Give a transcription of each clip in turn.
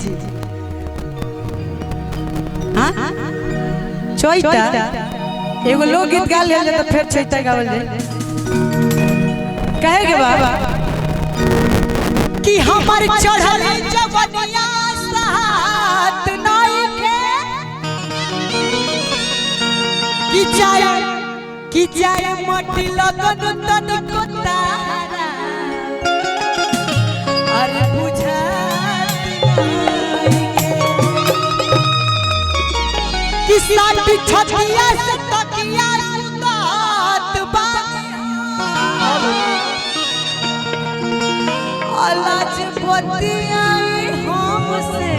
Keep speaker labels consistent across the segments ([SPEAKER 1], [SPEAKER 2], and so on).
[SPEAKER 1] जी हाँ चैता एगो लोकगीत गा ले तो फिर चैता गावल जाए कहे के बाबा कि हमार चढ़ल जवनिया साथ नहीं के कि जाए मटी लगन तन को तारा अरे बुझात नहीं के कि साथी छतिया से तकिया सुतात बानी लाज बतियाई हमसे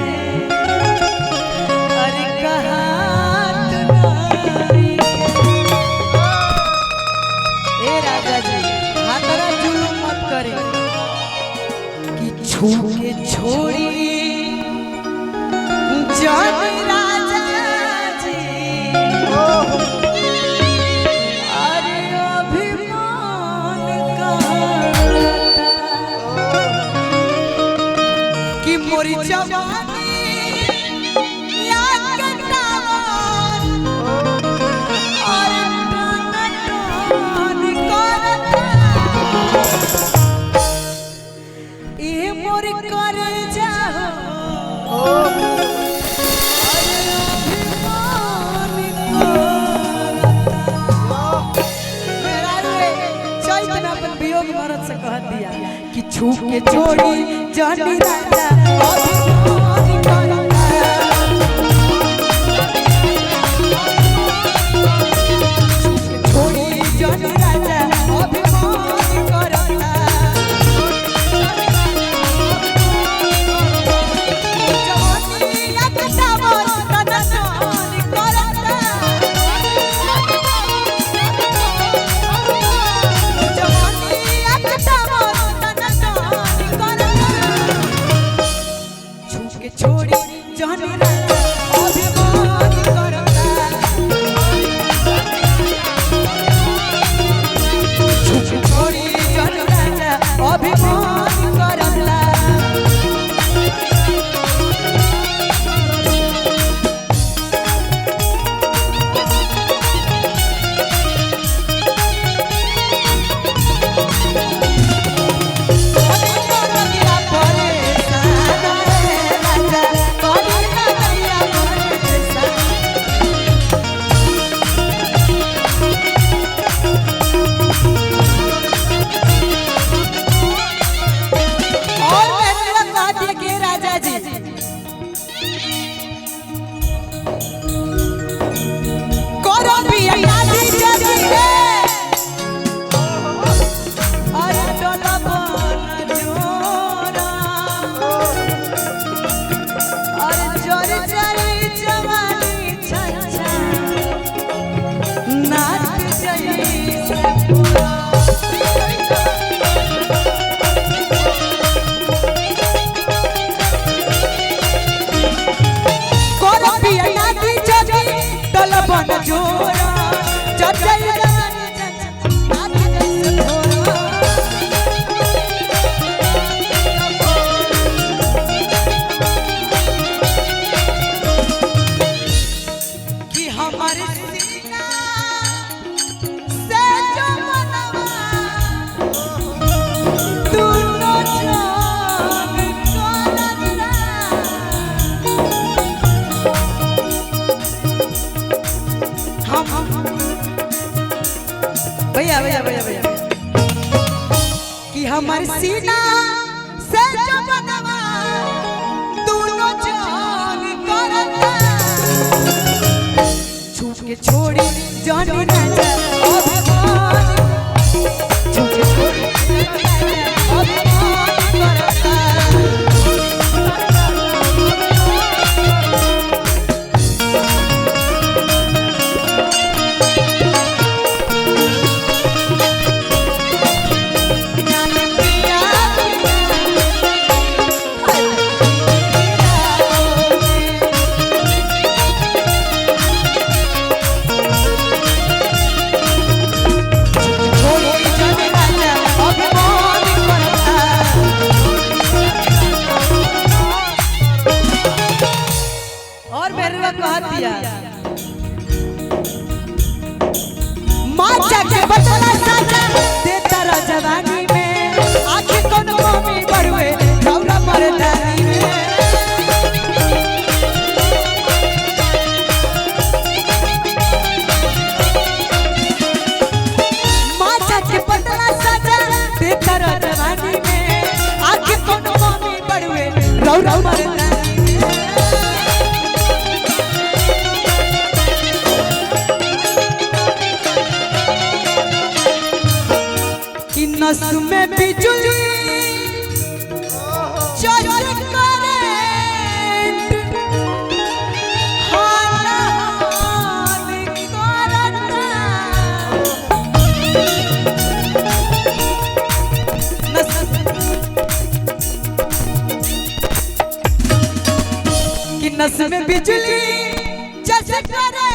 [SPEAKER 1] अरे कहात नहीं ए राजा जी हाथरा जुलूम मत करे कि छू के छोड़ी जान राजा जी अरे अभिमान कि मोरी जवानी याद करतावन और टन करता ए मोरी कर जाओ वियोग मरद से कह दिया कि छू के छोड़ी जानी राजा अभिमान करता छोड़ी जानी राजा अभिमान करता जवानी एकटावन तनसन करता छोड़ी जानी राजा अभिमान करता छोड़ी जानी राजा अभिमान करता भैया भैया भैया भैया कि हमार सीना से जो बनवा दोनों जान करता छू के छोड़ी जानी राजा अभिमान छू के छोड़ी अभिमान करता मेहरुआ कह दिया माँ जाके बदला साजा देता रा जवानी में आखिर कौन कमी बढ़वे रौरा मर्दानी में माँ जाके बदला साजा देता रा जवानी में आखिर कौन कमी बढ़वे रौरा मर्दानी नस में बिजली चोट करेंट हाल हाल करता नस में बिजली चोट करे